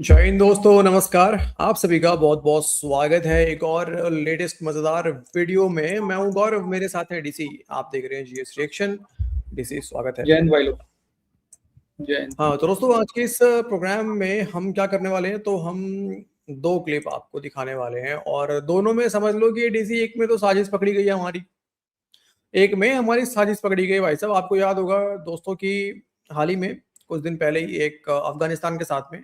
जय हिंद दोस्तों, नमस्कार। आप सभी का बहुत बहुत स्वागत है एक और लेटेस्ट मजेदार वीडियो में। मैं हूं गौरव, मेरे साथ है डीसी। आप देख रहे हैं जीएस रिएक्शन। डीसी, स्वागत है। जय हिंद भाई लोग। जय हिंद। हाँ तो दोस्तों, आज के इस प्रोग्राम में हम क्या करने वाले हैं, तो हम दो क्लिप आपको दिखाने वाले हैं और दोनों में समझ लो कि डीसी, एक में तो साजिश पकड़ी गई है हमारी, एक में हमारी साजिश पकड़ी गई। भाई साहब, आपको याद होगा दोस्तों की हाल ही में कुछ दिन पहले ही एक अफगानिस्तान के साथ में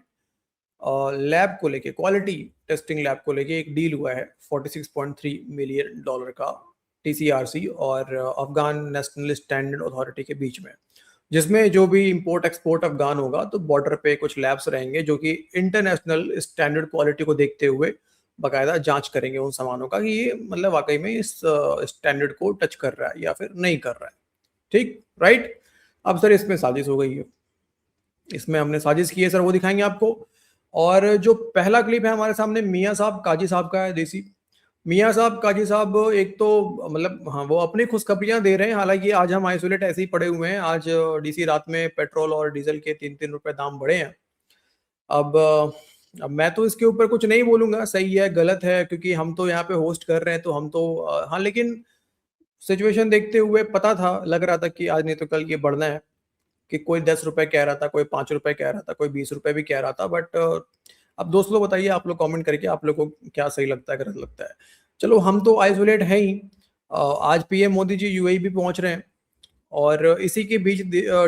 लैब को लेके, क्वालिटी टेस्टिंग लैब को लेके एक डील हुआ है 46.3 मिलियन डॉलर का, टीसीआरसी और अफगान नेशनल स्टैंडर्ड अथॉरिटी के बीच में, जिसमें जो भी इंपोर्ट एक्सपोर्ट अफगान होगा तो बॉर्डर पे कुछ लैब्स रहेंगे जो कि इंटरनेशनल स्टैंडर्ड क्वालिटी को देखते हुए बाकायदा जांच करेंगे उन सामानों का कि ये मतलब वाकई में इस स्टैंडर्ड को टच कर रहा है या फिर नहीं कर रहा है। ठीक, राइट। अब सर, इसमें साजिश हो गई है, इसमें हमने साजिश की है सर, वो दिखाएंगे आपको। और जो पहला क्लिप है हमारे सामने, मियाँ साहब काजी साहब का है, देसी मियाँ साहब काजी साहब। एक तो मतलब हाँ, वो अपनी खुशखबरियां दे रहे हैं। हालांकि आज हम आइसोलेट ऐसे ही पड़े हुए हैं। आज डीसी रात में पेट्रोल और डीजल के 3-3 रुपए दाम बढ़े हैं। अब अब मैं तो इसके ऊपर कुछ नहीं बोलूंगा, सही है गलत है, क्योंकि हम तो यहाँ पे होस्ट कर रहे हैं, तो हम तो हाँ, लेकिन सिचुएशन देखते हुए पता था, लग रहा था कि आज नहीं तो कल ये बढ़ना है। कि कोई 10 रुपए कह रहा था, कोई 5 रुपए कह रहा था, कोई 20 रुपए भी कह रहा था। बट अब दोस्त लोग बताइए, आप लोग कमेंट करके, आप लोग को क्या सही लगता है, गलत लगता है। चलो, हम तो आइसोलेट हैं ही। आज पीएम मोदी जी यूएई भी पहुंच रहे हैं और इसी के बीच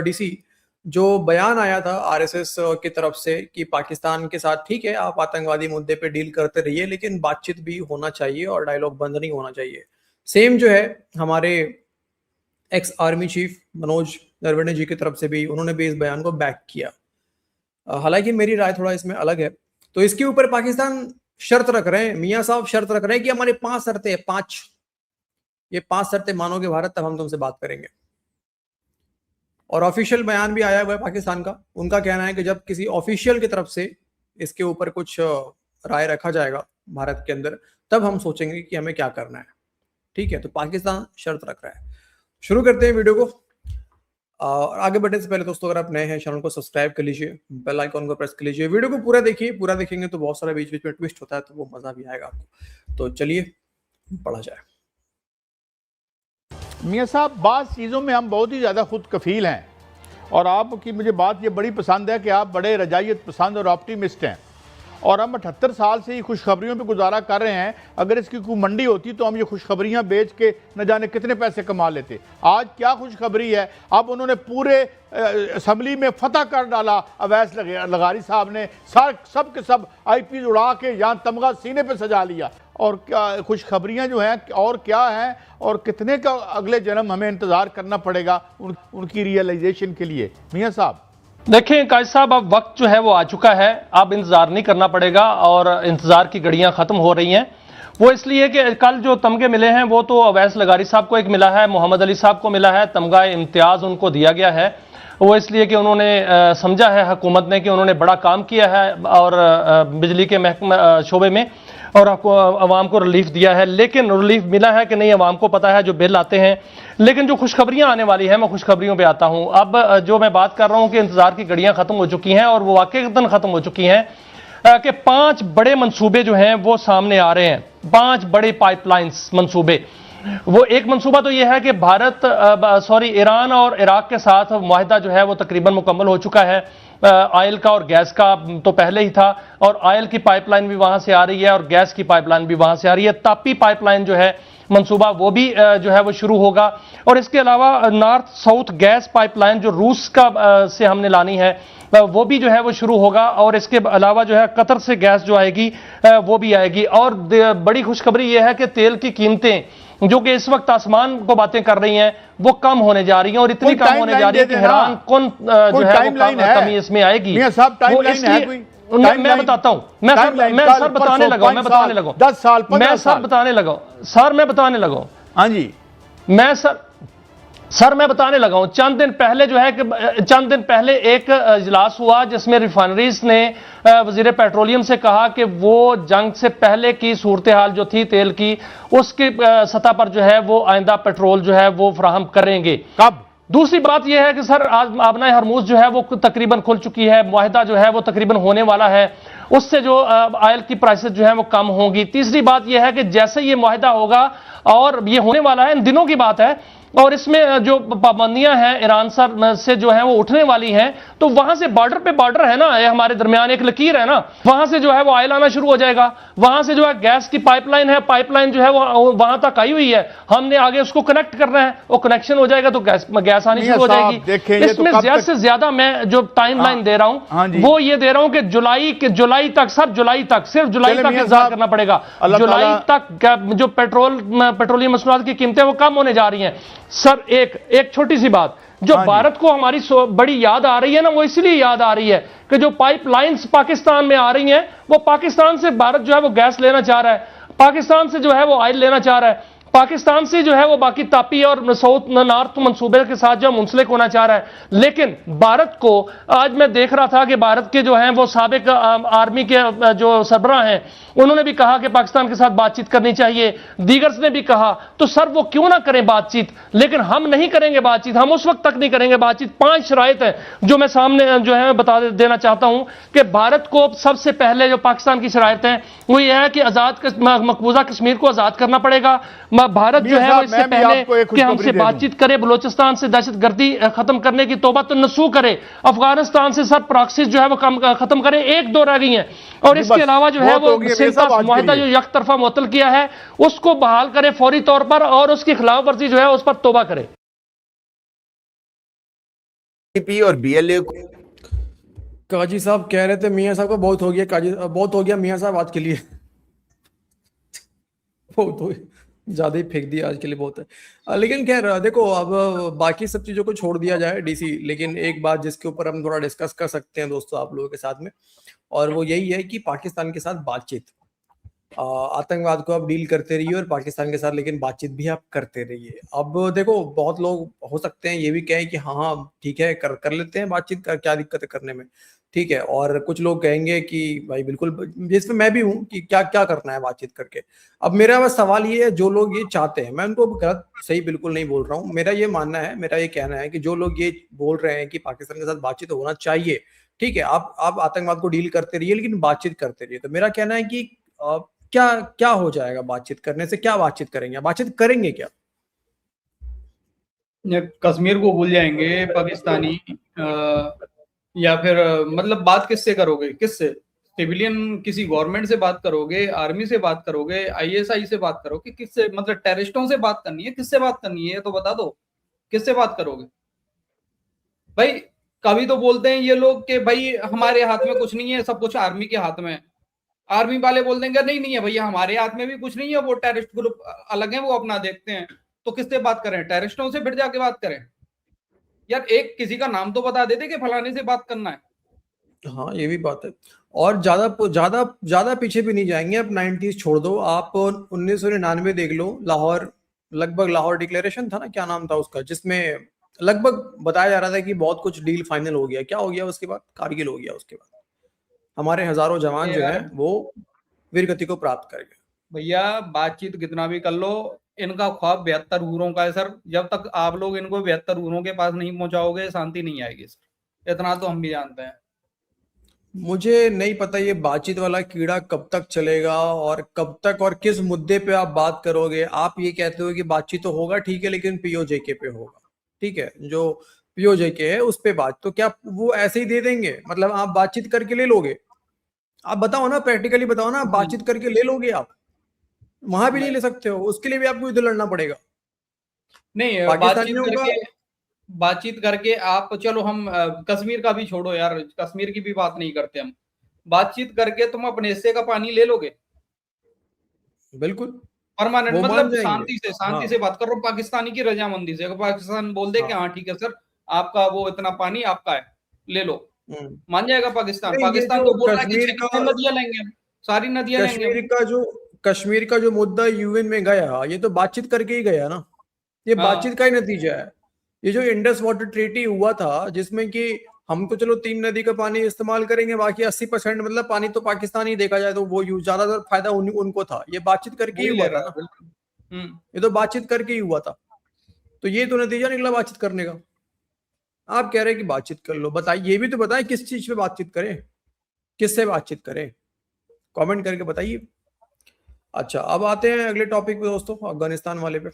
डीसी, जो बयान आया था आरएसएस की तरफ से कि पाकिस्तान के साथ ठीक है, आप आतंकवादी मुद्दे पे डील करते रहिए, लेकिन बातचीत भी होना चाहिए और डायलॉग बंद नहीं होना चाहिए। सेम जो है हमारे ex army chief Manoj Naravane ji की तरफ से भी, उन्होंने भी इस बयान को बैक किया। हालांकि मेरी राय थोड़ा इसमें अलग है। तो इसके ऊपर पाकिस्तान शर्त रख रहे हैं, मियाँ साहब शर्त रख रहे हैं कि हमारे 5 शर्तें हैं, 5। ये 5 शर्तें मानोगे भारत, तब हम तुमसे बात करेंगे। और ऑफिशियल बयान भी आया हुआ है पाकिस्तान का। उनका कहना है कि जब किसी ऑफिशियल की तरफ से इसके ऊपर कुछ राय रखा जाएगा भारत के अंदर, तब हम सोचेंगे कि हमें क्या करना है। ठीक है, तो पाकिस्तान शर्त रख रहा है। शुरू करते हैं वीडियो को। और आगे बढ़ने से पहले दोस्तों, अगर आप नए हैं चैनल को सब्सक्राइब कर लीजिए, बेल आइकॉन को प्रेस कर लीजिए, वीडियो को पूरा देखिए। पूरा देखेंगे तो बहुत सारा बीच बीच में ट्विस्ट होता है, तो वो मजा भी आएगा आपको। तो चलिए पढ़ा जाए। मियाँ साहब, बात चीज़ों में हम बहुत ही ज़्यादा खुद कफील हैं और आपकी मुझे बात ये बड़ी पसंद है कि आप बड़े रजायत पसंद और ऑप्टिमिस्ट हैं। और हम 78 साल से ये खुशखबरियों पे गुजारा कर रहे हैं। अगर इसकी कोई मंडी होती तो हम ये खुशखबरियाँ बेच के न जाने कितने पैसे कमा लेते। आज क्या खुशखबरी है, अब उन्होंने पूरे असम्बली में फतह कर डाला। अवैस लगारी साहब ने सब के सब आईपीएस उड़ा के यहाँ तमगा सीने पे सजा लिया। और क्या खुशखबरियाँ जो हैं और क्या हैं, और कितने का अगले जन्म हमें इंतज़ार करना पड़ेगा उनकी रियलाइजेशन के लिए। मियाँ साहब देखें काजी साहब, अब वक्त जो है वो आ चुका है, अब इंतजार नहीं करना पड़ेगा और इंतजार की घड़ियां खत्म हो रही हैं। वो इसलिए कि कल जो तमगे मिले हैं वो तो अवैस लगारी साहब को एक मिला है, मोहम्मद अली साहब को मिला है, तमगा इम्तियाज उनको दिया गया है। वो इसलिए कि उन्होंने समझा है हुकूमत ने कि उन्होंने बड़ा काम किया है और बिजली के महकमे शोबे में, और अवाम को रिलीफ दिया है। लेकिन रिलीफ मिला है कि नहीं, अवाम को पता है, जो बिल आते हैं। लेकिन जो खुशखबरियां आने वाली हैं, मैं खुशखबरियों पे आता हूं। अब जो मैं बात कर रहा हूं कि इंतजार की घड़ियां खत्म हो चुकी हैं, और वो वाकईतन खत्म हो चुकी हैं कि 5 बड़े मंसूबे जो हैं वो सामने आ रहे हैं। 5 बड़े पाइपलाइंस मंसूबे। वो एक मंसूबा तो यह है कि ईरान और इराक के साथ मुआहिदा जो है वो तकरीबन मुकम्मल हो चुका है। ऑयल का और गैस का तो पहले ही था, और ऑयल की पाइपलाइन भी वहां से आ रही है और गैस की पाइपलाइन भी वहां से आ रही है। तापी पाइपलाइन जो है मंसूबा, वो भी जो है वो शुरू होगा। और इसके अलावा नॉर्थ साउथ गैस पाइपलाइन जो रूस का से हमने लानी है, वो भी जो है वो शुरू होगा। और इसके अलावा जो है कतर से गैस जो आएगी वो भी आएगी। और बड़ी खुशखबरी यह है कि तेल की कीमतें जो कि इस वक्त आसमान को बातें कर रही हैं, वो कम होने जा रही हैं, और इतनी कम होने जा रही है कि हैरान कौन जो है वो कमी इसमें आएगी। मैं बताता हूं, मैं सर बताने लगा, मैं बताने लगा 10 साल मैं सर बताने लगा सर मैं बताने लगा। हाँ जी, मैं सर मैं बताने लगा हूं। चंद दिन पहले एक इजलास हुआ जिसमें रिफाइनरीज ने वजीर पेट्रोलियम से कहा कि वो जंग से पहले की सूरत हाल जो थी तेल की, उसकी सतह पर जो है वो आइंदा पेट्रोल जो है वो फराहम करेंगे। कब? दूसरी बात यह है कि सर आज आबना हरमूज जो है वो तकरीबन खुल चुकी है, मुआहिदा जो है वो तकरीबन होने वाला है। उससे जो ऑयल की प्राइसेस जो है वो कम होगी। तीसरी बात यह है कि जैसे ये मुआहिदा होगा, और ये होने वाला है, इन दिनों की बात है, और इसमें जो पाबंदियां हैं ईरान से जो है वो उठने वाली हैं, तो वहां से बॉर्डर पे बॉर्डर है ना, हमारे दरमियान एक लकीर है ना, वहां से जो है वो ऑयल आना शुरू हो जाएगा। वहां से जो है गैस की पाइपलाइन है, पाइपलाइन जो है वो वहां तक आई हुई है, हमने आगे उसको कनेक्ट करना है, वो कनेक्शन हो जाएगा तो गैस आनी शुरू हो जाएगी। इसमें ज्यादा से ज्यादा मैं जो टाइमलाइन दे रहा हूं वो ये दे रहा हूं कि जुलाई तक, सिर्फ जुलाई तक इंतजार करना पड़ेगा। जुलाई तक जो पेट्रोलियम मसनूआत की कीमतें वो कम होने जा रही हैं। सर एक छोटी सी बात, जो भारत को हमारी बड़ी याद आ रही है ना, वो इसलिए याद आ रही है कि जो पाइपलाइंस पाकिस्तान में आ रही हैं, वो पाकिस्तान से भारत जो है वो गैस लेना चाह रहा है, पाकिस्तान से जो है वो ऑयल लेना चाह रहा है, पाकिस्तान से जो है वो बाकी तापी और साउथ नॉर्थ मंसूबे के साथ जो मुंसलिक होना चाह रहा है। लेकिन भारत को, आज मैं देख रहा था कि भारत के जो हैं वो साबिक आर्मी के जो सरबराह हैं, उन्होंने भी कहा कि पाकिस्तान के साथ बातचीत करनी चाहिए, दीगर्स ने भी कहा। तो सर वो क्यों ना करें बातचीत, लेकिन हम नहीं करेंगे बातचीत, हम उस वक्त तक नहीं करेंगे बातचीत। 5 शराइत है जो मैं सामने जो है बता देना चाहता हूं कि भारत को सबसे पहले जो पाकिस्तान की शराइत है वो ये है कि मकबूजा कश्मीर को आजाद करना पड़ेगा। भारत जो है वो इससे पहले कि हमसे बातचीत करे, बलोचिस्तान से दहशतगर्दी खत्म करने की तौबा तो नसूह करे, अफगानिस्तान से सब प्रॉक्सीज जो है वो खत्म करे, 1-2 रह गई हैं, और इसके अलावा जो है वो मुआहिदा जो एक तरफा मुअत्तल किया है उसको बहाल करे फौरी तौर पर, और उसकी खिलाफ वर्जी जो है उस पर तौबा करे। और बीएलए काजी साहब कह रहे थे मियां साहब का बहुत हो गया, काजी बहुत हो गया मियां साहब आज के लिए बहुत हो ज्यादा ही फेंक दिया आज के लिए, बहुत है। लेकिन खैर देखो, अब बाकी सब चीजों को छोड़ दिया जाए डीसी, लेकिन एक बात जिसके ऊपर हम थोड़ा डिस्कस कर सकते हैं दोस्तों आप लोगों के साथ में, और वो यही है कि पाकिस्तान के साथ बातचीत, आतंकवाद को आप डील करते रहिए और पाकिस्तान के साथ लेकिन बातचीत भी आप करते रहिए। अब देखो, बहुत लोग हो सकते हैं ये भी कहें कि हाँ ठीक है कर लेते हैं बातचीत, क्या दिक्कत है करने में, ठीक है। और कुछ लोग कहेंगे कि भाई बिल्कुल, जिसमें मैं भी हूँ कि क्या क्या करना है बातचीत करके। अब मेरा बस सवाल ये है, जो लोग ये चाहते हैं, मैं उनको गलत सही बिल्कुल नहीं बोल रहा हूँ, मेरा ये मानना है, मेरा ये कहना है कि जो लोग ये बोल रहे हैं कि पाकिस्तान के साथ बातचीत होना चाहिए, ठीक है, आप आतंकवाद को डील करते रहिए लेकिन बातचीत करते रहिए, तो मेरा कहना है कि क्या क्या हो जाएगा बातचीत करने से, क्या बातचीत करेंगे, बातचीत करेंगे क्या? कश्मीर को भूल जाएंगे पाकिस्तानी, या फिर मतलब बात किससे करोगे, किससे? सिविलियन किसी गवर्नमेंट से बात करोगे, आर्मी से बात करोगे, आईएसआई से बात करोगे, किससे? मतलब टेररिस्टों से बात करनी है, किससे बात करनी है तो बता दो, किससे बात करोगे भाई? कभी तो बोलते हैं ये लोग कि भाई हमारे हाथ में कुछ नहीं है, सब कुछ आर्मी के हाथ में है। आर्मी वाले बोल देंगे नहीं नहीं है भैया, हमारे हाथ में भी कुछ नहीं है, वो टेररिस्ट ग्रुप अलग है, वो अपना देखते हैं। तो किससे बात करें? टेररिस्टों से फिर जाके बात करें? यार एक किसी का नाम तो बता देते कि फलाने से बात करना है। हाँ ये भी बात है। और ज्यादा ज्यादा ज्यादा पीछे भी नहीं जाएंगे, अब 90s छोड़ दो, आप 1999 देख लो, लाहौर, लगभग लाहौर डिक्लेरेशन था ना, क्या नाम था उसका, जिसमें लगभग बताया जा रहा था कि बहुत कुछ डील फाइनल हो गया। क्या हो गया उसके बाद? कारगिल हो गया। उसके बाद हमारे हजारों जवान जो है वो वीरगति को प्राप्त कर गए। भैया बातचीत कितना भी कर लो, इनका ख्वाब 72 हूरों का है सर। जब तक आप लोग इनको 72 हूरों के पास नहीं पहुंचाओगे, शांति नहीं आएगी सर, इतना तो हम भी जानते हैं। मुझे नहीं पता ये बातचीत वाला कीड़ा कब तक चलेगा और कब तक और किस मुद्दे पे आप बात करोगे। आप ये कहते हो कि बातचीत तो होगा, ठीक है, लेकिन पीओजेके पे होगा, ठीक है, जो पीओजेके है उस पे बात, तो क्या वो ऐसे ही दे देंगे? मतलब आप बातचीत करके ले लोगे? आप बताओ ना, प्रैक्टिकली बताओ ना, बातचीत करके ले लोगे आप? वहां भी नहीं ले सकते हो, उसके लिए भी आपको युद्ध लड़ना पड़ेगा। नहीं, बातचीत करके आप, चलो हम कश्मीर का भी छोड़ो यार, कश्मीर की भी बात नहीं करते हम। बातचीत करके तुम अपने हिस्से का पानी ले लोगे? बिल्कुल परमानेंट, मतलब शांति हाँ। से बात करो, पाकिस्तानी की रजामंदी से। पाकिस्तान बोल दे कि हाँ ठीक है सर, आपका वो इतना पानी आपका है, ले लो, मान जाएगा पाकिस्तान? पाकिस्तान तो बोल रहा है कि नदियां लेंगे, सारी नदियां लेंगे। कश्मीर का जो मुद्दा यूएन में गया, ये तो बातचीत करके ही गया ना, ये बातचीत का ही नतीजा है। ये जो इंडस वाटर ट्रीटी हुआ था, जिसमें कि हम तो चलो 3 नदी का पानी इस्तेमाल करेंगे, बाकी 80% मतलब पानी तो पाकिस्तान ही देखा जाए तो वो ज्यादातर फायदा उनको था, ये बातचीत करके ही हुआ था ना, ये तो बातचीत करके ही हुआ था। तो ये तो नतीजा निकला बातचीत करने का। आप कह रहे हैं कि बातचीत कर लो, बताइए, ये भी तो बताएं किस चीज पे बातचीत करें। किससे बातचीत करें? कमेंट करके बताइए। अच्छा, अब आते हैं अगले टॉपिक पे दोस्तों, अफगानिस्तान वाले पे।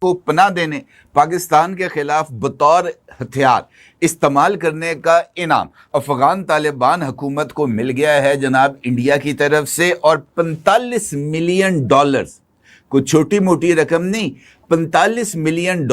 को पनाह देने पाकिस्तान के खिलाफ बतौर हथियार इस्तेमाल करने का इनाम अफगान तालिबान हुकूमत को मिल गया है जनाब इंडिया की तरफ से, और $45 मिलियन, कुछ छोटी मोटी रकम नहीं, $45 मिलियन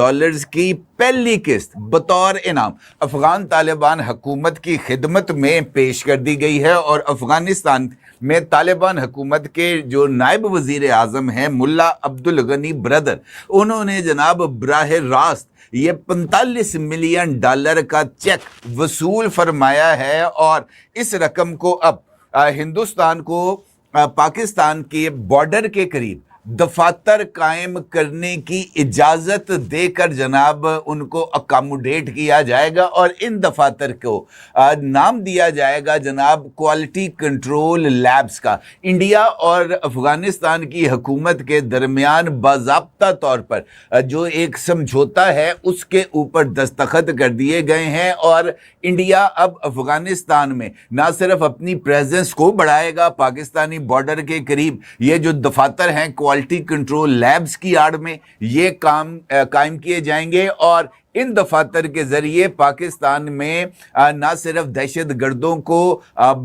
की पहली किस्त बतौर इनाम अफगान तालिबान हुकूमत की खिदमत में पेश कर दी गई है। और अफगानिस्तान में तालिबान हुकूमत के जो नायब वजीर आजम हैं मुल्ला अब्दुल गनी ब्रदर, उन्होंने जनाब बराह रास्त ये $45 मिलियन का चेक वसूल फरमाया है, और इस रकम को अब हिंदुस्तान को पाकिस्तान के बॉर्डर के करीब दफातर कायम करने की इजाजत देकर जनाब उनको अकोमोडेट किया जाएगा, और इन दफातर को नाम दिया जाएगा जनाब क्वालिटी कंट्रोल लैब्स का। इंडिया और अफगानिस्तान की हुकूमत के दरमियान बाज़ाब्ता तौर पर जो एक समझौता है उसके ऊपर दस्तखत कर दिए गए हैं, और इंडिया अब अफगानिस्तान में ना सिर्फ अपनी प्रेजेंस को बढ़ाएगा पाकिस्तानी बॉर्डर के करीब, ये जो दफातर हैं क्वालिटी कंट्रोल लैब्स की आड़ में ये काम कायम किए जाएंगे, और इन दफातर के जरिए पाकिस्तान में ना सिर्फ दहशत गर्दों को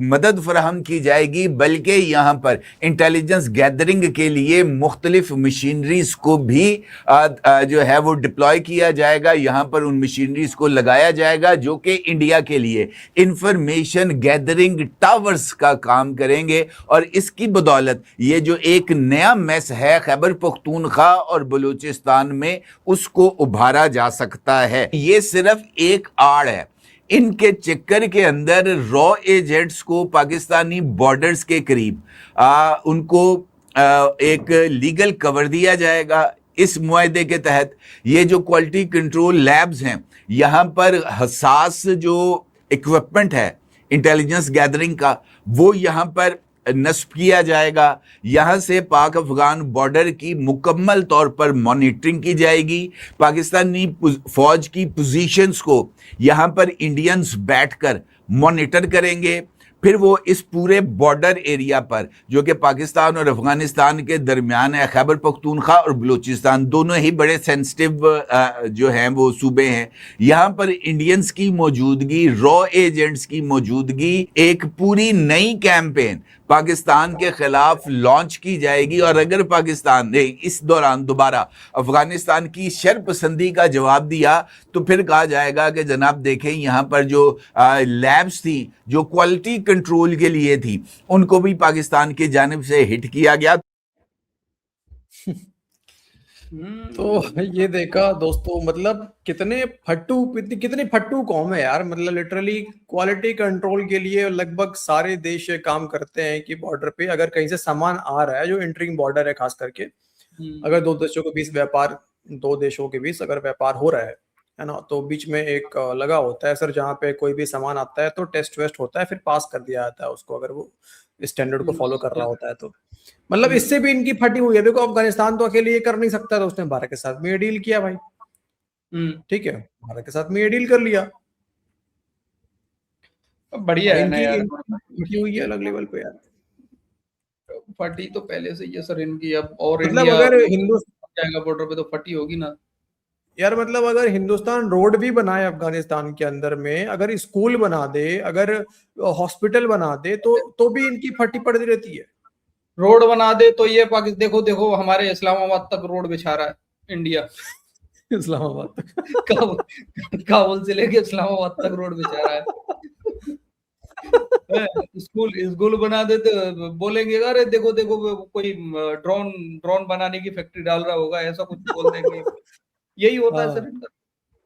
मदद फराहम की जाएगी, बल्कि यहाँ पर इंटेलिजेंस गैदरिंग के लिए मुख्तलिफ मशीनरीज को भी जो है वो डिप्लॉय किया जाएगा। यहाँ पर उन मशीनरीज को लगाया जाएगा जो कि इंडिया के लिए इंफॉर्मेशन गैदरिंग टावर्स का काम करेंगे, और इसकी बदौलत ये जो एक नया मैस है खैबर पख्तूनख्वा और बलूचिस्तान में, उसको उभारा जा सकता है। ये सिर्फ एक आड़ है, इनके चक्कर के अंदर रॉ एजेंट्स को पाकिस्तानी बॉर्डर्स के करीब उनको एक लीगल कवर दिया जाएगा। इस मुआहदे के तहत ये जो क्वालिटी कंट्रोल लैब्स हैं, यहाँ पर हसास जो इक्विपमेंट है इंटेलिजेंस गैदरिंग का, वो यहाँ पर नस्ब किया जाएगा। यहाँ से पाक अफगान बॉर्डर की मुकम्मल तौर पर मॉनिटरिंग की जाएगी। पाकिस्तानी फौज की पोजीशंस को यहाँ पर इंडियंस बैठकर मॉनिटर करेंगे। फिर वो इस पूरे बॉर्डर एरिया पर जो कि पाकिस्तान और अफगानिस्तान के दरमियान है, खैबर पख्तूनख्वा और बलूचिस्तान दोनों ही बड़े सेंसिटिव जो हैं वो सूबे हैं, यहाँ पर इंडियंस की मौजूदगी, रॉ एजेंट्स की मौजूदगी, एक पूरी नई कैंपेन पाकिस्तान के खिलाफ लॉन्च की जाएगी। और अगर पाकिस्तान ने इस दौरान दोबारा अफगानिस्तान की शरपसंदी का जवाब दिया तो फिर कहा जाएगा कि जनाब देखें, यहाँ पर जो लैब्स थी जो क्वालिटी कंट्रोल के लिए थी, उनको भी पाकिस्तान की जानिब से हिट किया गया। तो ये देखा दोस्तों, मतलब कितने फट्टू कौम है यार। मतलब लिटरली क्वालिटी कंट्रोल के लिए लगभग सारे देश काम करते हैं कि बॉर्डर पे अगर कहीं से सामान आ रहा है, जो एंट्रिंग बॉर्डर है खास करके, अगर दो देशों के बीच अगर व्यापार हो रहा है ना, तो बीच में एक लगा होता है सर, जहाँ पे कोई भी सामान आता है तो टेस्ट वेस्ट होता है, फिर पास कर दिया जाता है उसको, अगर वो स्टैंडर्ड को फॉलो कर रहा होता है तो। मतलब इससे भी इनकी फटी हुई है। देखो, अफगानिस्तान तो अकेले ये कर नहीं सकता था, उसने भारत के साथ में ये डील किया भाई। ठीक है, भारत के साथ में ये डील कर लिया, बढ़िया है ना यार। फटी हुई है अलग लेवल पे यार। फटी तो पहले से ये सर इनकी, अब और मतलब इंडिया अगर हिंदुस्तान जाएगा बॉर्डर पे तो फटी होगी ना यार। मतलब अगर हिंदुस्तान रोड भी बनाए अफगानिस्तान के अंदर में, अगर स्कूल बना दे, अगर हॉस्पिटल बना दे, तो भी इनकी फटी पड़ती रहती है। रोड बना दे तो ये पाकिस्तान देखो हमारे इस्लामाबाद तक रोड बिछा रहा है इंडिया। इस्लामाबाद तक काबुल से लेके इस्लामाबाद तक रोड बिछा रहा है। स्कूल बना दे तो बोलेंगे अरे देखो कोई ड्रोन बनाने की फैक्ट्री डाल रहा होगा, ऐसा कुछ बोल देंगे। यही होता है सर,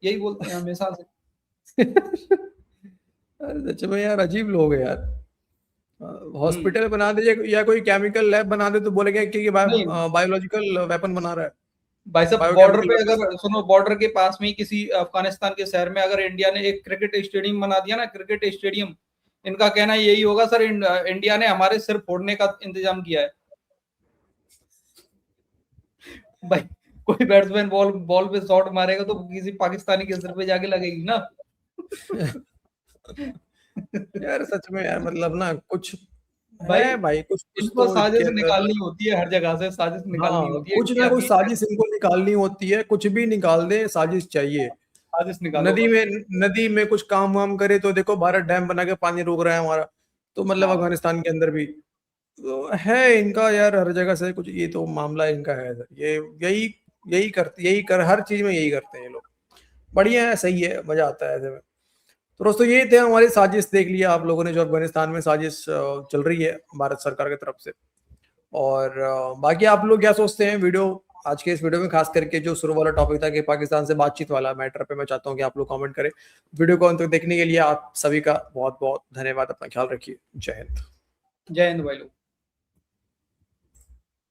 यही बोलते हैं हमेशा से। अरे सच में यार, अजीब लोग हैं यार। हॉस्पिटल बना दे या कोई केमिकल लैब बना दे तो बोलेंगे कि बायोलॉजिकल वेपन बना रहा है भाई साहब। बॉर्डर पे अगर सुनो, बॉर्डर के पास में ही किसी अफगानिस्तान के शहर में अगर इंडिया ने एक क्रिकेट स्टेडियम बना दिया ना, क्रिकेट स्टेडियम, इनका कहना यही होगा सर इंडिया ने हमारे सिर फोड़ने का इंतजाम किया है। भाई कोई बैट्समैन बॉल पे शॉट मारेगा तो किसी पाकिस्तानी के सिर पे जाके लगेगी ना। यार सच में यार, मतलब ना कुछ भाई, है भाई, कुछ कुछ इनको तो साजिश इनके अंदर, निकालनी होती है, हर जगह से साजिश निकालनी हाँ होती है, कुछ कि ना कुछ अभी साजिश इनको निकालनी होती है, कुछ भी निकाल दे साजिश चाहिए। साजिश निकालो नदी बस। में नदी में कुछ काम वाम करे तो देखो भारत डैम बना के पानी रोक रहा है हमारा, तो मतलब हाँ अफगानिस्तान के अंदर भी तो है इनका यार, हर जगह से कुछ ये तो मामला इनका है सर। ये यही यही कर हर चीज में यही करते हैं ये लोग। बढ़िया है, सही है, मजा आता है ऐसे में। तो दोस्तों ये थे हमारी साजिश, देख लिया आप लोगों ने जो अफगानिस्तान में साजिश चल रही है भारत सरकार की तरफ से। और बाकी आप लोग क्या सोचते हैं वीडियो, आज के इस वीडियो में खास करके जो शुरू वाला टॉपिक था कि पाकिस्तान से बातचीत वाला मैटर पे, मैं चाहता हूँ कि आप लोग कमेंट करें। वीडियो को अंत तक देखने के लिए आप सभी का बहुत बहुत धन्यवाद। अपना ख्याल रखिए। जय हिंद। जय हिंद भाई लोग।